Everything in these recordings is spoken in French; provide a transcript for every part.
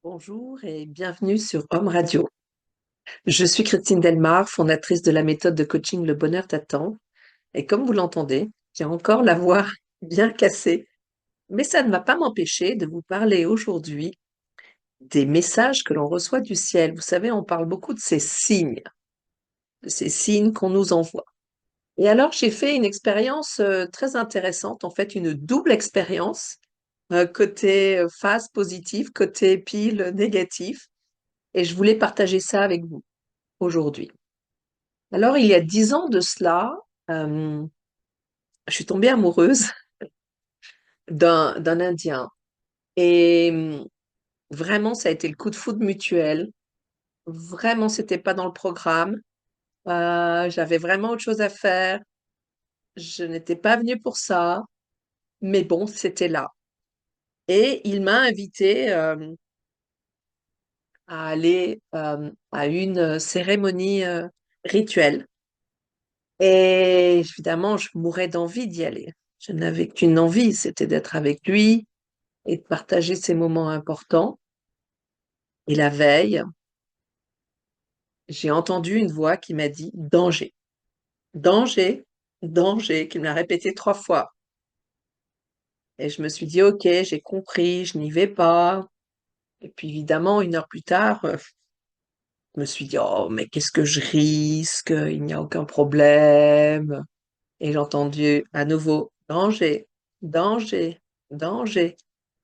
Bonjour et bienvenue sur Home Radio. Je suis Christine Delmar, fondatrice de la méthode de coaching Le Bonheur t'attend. Et comme vous l'entendez, j'ai encore la voix bien cassée, mais ça ne va pas m'empêcher de vous parler aujourd'hui des messages que l'on reçoit du ciel. Vous savez, on parle beaucoup de ces signes qu'on nous envoie. Et alors, j'ai fait une expérience très intéressante, en fait, une double expérience, côté phase positive, côté pile négatif. Et je voulais partager ça avec vous aujourd'hui. Alors, il y a 10 ans de cela, euh, je suis tombée amoureuse d'un Indien. Et vraiment, ça a été le coup de foudre mutuel. Vraiment, c'était pas dans le programme. J'avais vraiment autre chose à faire. Je n'étais pas venue pour ça. Mais bon, c'était là. Et il m'a invitée à aller à une cérémonie rituelle. Et évidemment, je mourais d'envie d'y aller. Je n'avais qu'une envie, c'était d'être avec lui et de partager ces moments importants. Et la veille, j'ai entendu une voix qui m'a dit danger, danger, danger, qui me l'a répété 3 fois. Et je me suis dit, OK, j'ai compris, je n'y vais pas. Et puis évidemment, 1 heure plus tard, je me suis dit, oh, mais qu'est-ce que je risque? Il n'y a aucun problème. Et j'ai entendu à nouveau, danger, danger, danger.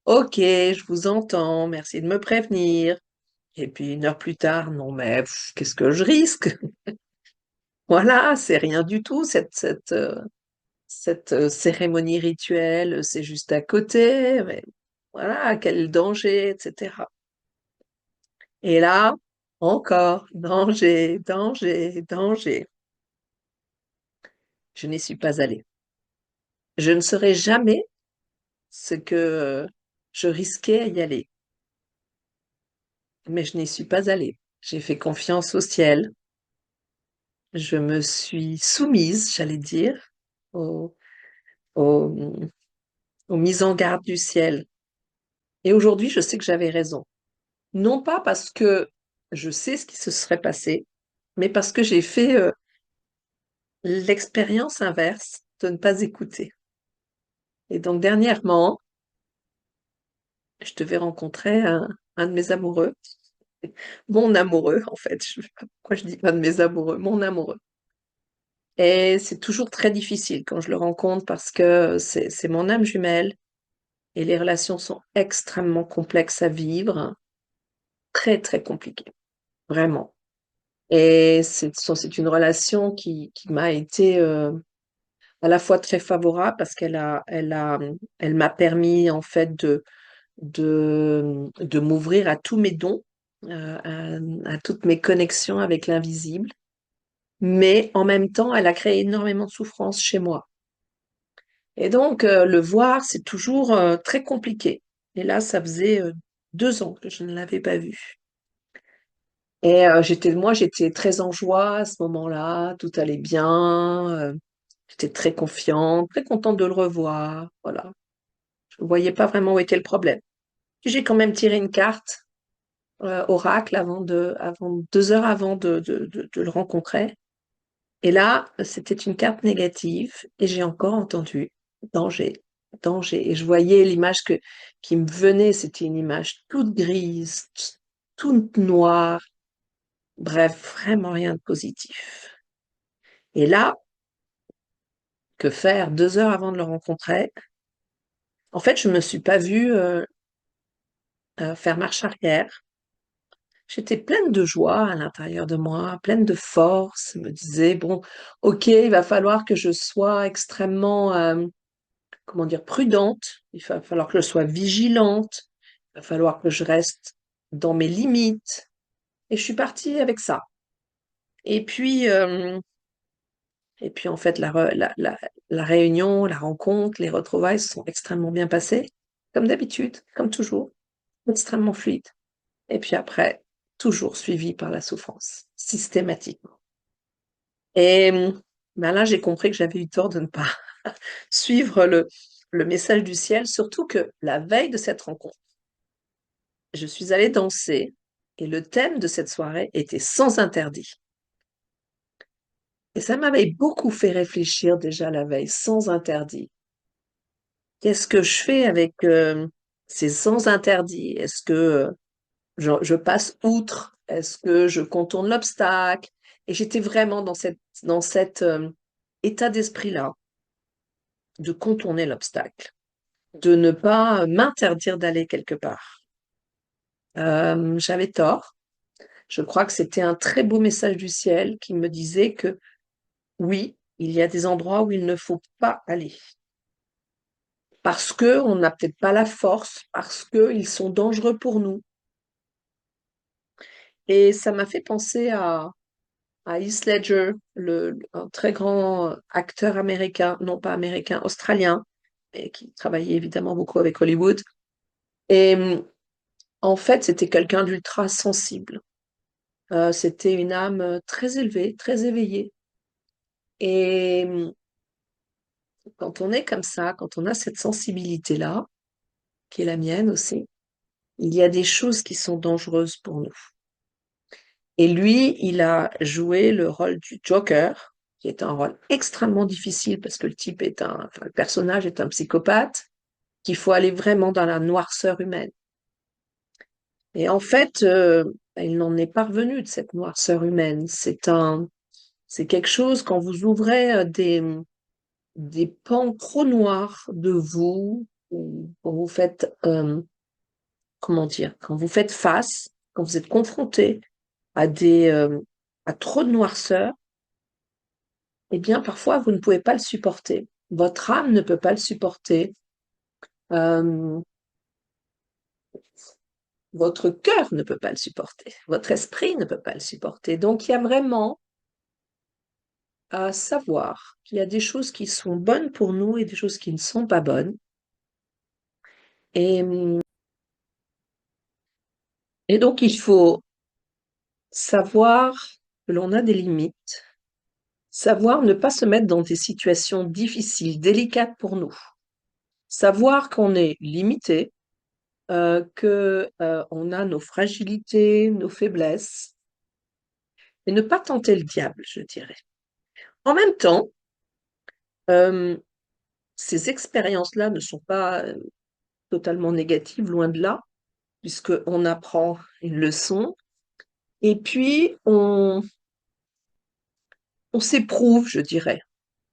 OK, je vous entends, merci de me prévenir. Et puis 1 heure plus tard, non mais qu'est-ce que je risque? Voilà, c'est rien du tout, cette cérémonie rituelle, c'est juste à côté, mais voilà, quel danger, etc. Et là, encore, danger, danger, danger. Je n'y suis pas allée. Je ne saurais jamais ce que je risquais à y aller, mais je n'y suis pas allée. J'ai fait confiance au ciel. Je me suis soumise, j'allais dire, au, au- aux mises en garde du ciel. Et aujourd'hui, je sais que j'avais raison. Non pas parce que je sais ce qui se serait passé, mais parce que j'ai fait l'expérience inverse de ne pas écouter. Et donc dernièrement, je devais rencontrer un de mes amoureux, mon amoureux en fait. Je ne sais pas pourquoi je dis un de mes amoureux, mon amoureux. Et c'est toujours très difficile quand je le rencontre parce que c'est mon âme jumelle et les relations sont extrêmement complexes à vivre, très très compliquées, vraiment. Et c'est une relation qui m'a été à la fois très favorable parce elle m'a permis en fait de m'ouvrir à tous mes dons, à toutes mes connexions avec l'invisible. Mais en même temps, elle a créé énormément de souffrance chez moi. Et donc, le voir, c'est toujours très compliqué. Et là, ça faisait 2 ans que je ne l'avais pas vu. Et moi, j'étais très en joie à ce moment-là, tout allait bien, j'étais très confiante, très contente de le revoir, voilà. Je ne voyais pas vraiment où était le problème. Puis j'ai quand même tiré une carte oracle avant 2 heures avant de le rencontrer. Et là, c'était une carte négative et j'ai encore entendu danger, danger. Et je voyais qui me venait, c'était une image toute grise, toute noire, bref, vraiment rien de positif. Et là, que faire 2 heures avant de le rencontrer? En fait, je me suis pas vue faire marche arrière. J'étais pleine de joie à l'intérieur de moi, pleine de force. Je me disais, bon, ok, il va falloir que je sois extrêmement, comment dire, prudente. Il va falloir que je sois vigilante. Il va falloir que je reste dans mes limites. Et je suis partie avec ça. Et puis, euh, et puis en fait, la réunion, la rencontre, les retrouvailles se sont extrêmement bien passées, comme d'habitude, comme toujours, extrêmement fluide. Et puis après, toujours suivi par la souffrance, systématiquement. Et ben là, j'ai compris que j'avais eu tort de ne pas suivre le message du ciel, surtout que la veille de cette rencontre, je suis allée danser et le thème de cette soirée était sans interdit. Et ça m'avait beaucoup fait réfléchir déjà la veille, sans interdit. Qu'est-ce que je fais avec ces sans interdits? Est-ce que je passe outre? Est-ce que je contourne l'obstacle? Et j'étais vraiment dans cet état d'esprit-là, de contourner l'obstacle, de ne pas m'interdire d'aller quelque part. J'avais tort. Je crois que c'était un très beau message du ciel qui me disait que oui, il y a des endroits où il ne faut pas aller. Parce que on n'a peut-être pas la force, parce qu'ils sont dangereux pour nous. Et ça m'a fait penser à Heath Ledger, un très grand acteur américain, non pas américain, australien, et qui travaillait évidemment beaucoup avec Hollywood. Et en fait, c'était quelqu'un d'ultra sensible. C'était une âme très élevée, très éveillée. Et quand on est comme ça, quand on a cette sensibilité-là, qui est la mienne aussi, il y a des choses qui sont dangereuses pour nous. Et lui, il a joué le rôle du Joker, qui est un rôle extrêmement difficile parce que le personnage est un psychopathe, qu'il faut aller vraiment dans la noirceur humaine. Et en fait, il n'en est pas revenu de cette noirceur humaine. C'est quelque chose quand vous ouvrez des pans trop noirs de vous, ou quand vous faites, comment dire, quand vous faites face, quand vous êtes confronté à à trop de noirceur, eh bien, parfois, vous ne pouvez pas le supporter. Votre âme ne peut pas le supporter. Euh, Votre cœur ne peut pas le supporter. Votre esprit ne peut pas le supporter. Donc, il y a vraiment à savoir qu'il y a des choses qui sont bonnes pour nous et des choses qui ne sont pas bonnes. Et, et donc, il faut savoir que l'on a des limites, savoir ne pas se mettre dans des situations difficiles, délicates pour nous, savoir qu'on est limité, que on a nos fragilités, nos faiblesses, et ne pas tenter le diable, je dirais. En même temps, euh, ces expériences-là ne sont pas totalement négatives, loin de là, puisqu'on apprend une leçon, et puis on s'éprouve, je dirais.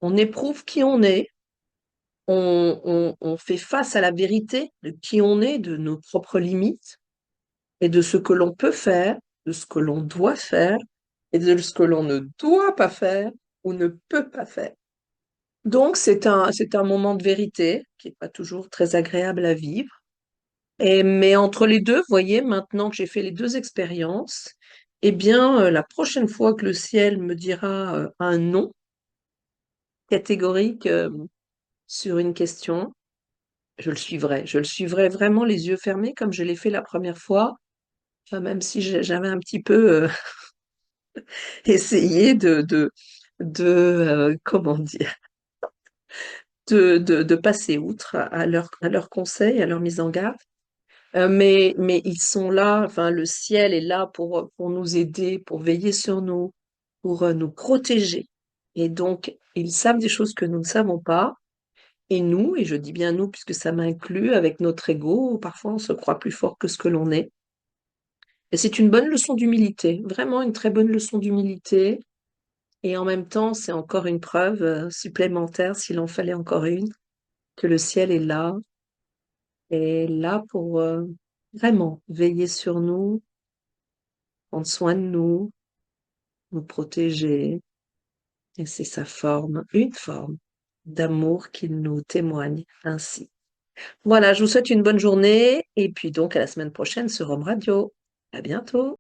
On éprouve qui on est, on fait face à la vérité de qui on est, de nos propres limites, et de ce que l'on peut faire, de ce que l'on doit faire, et de ce que l'on ne doit pas faire ou ne peut pas faire. Donc, c'est un moment de vérité qui n'est pas toujours très agréable à vivre. Mais entre les deux, vous voyez, maintenant que j'ai fait les deux expériences, eh bien, la prochaine fois que le ciel me dira un non catégorique sur une question, je le suivrai. Je le suivrai vraiment les yeux fermés comme je l'ai fait la première fois, enfin, même si j'avais un petit peu essayé comment dire, de passer outre à leurs conseils, à leur mise en garde. Mais ils sont là, enfin, le ciel est là pour nous aider, pour veiller sur nous, pour nous protéger. Et donc, ils savent des choses que nous ne savons pas. Et nous, et je dis bien nous, puisque ça m'inclut avec notre ego, parfois on se croit plus fort que ce que l'on est. Et c'est une bonne leçon d'humilité, vraiment une très bonne leçon d'humilité. Et en même temps, c'est encore une preuve supplémentaire, s'il en fallait encore une, que le ciel est là pour vraiment veiller sur nous, prendre soin de nous, nous protéger. Et c'est sa forme, une forme d'amour qu'il nous témoigne ainsi. Voilà, je vous souhaite une bonne journée et puis donc à la semaine prochaine sur Home Radio. À bientôt.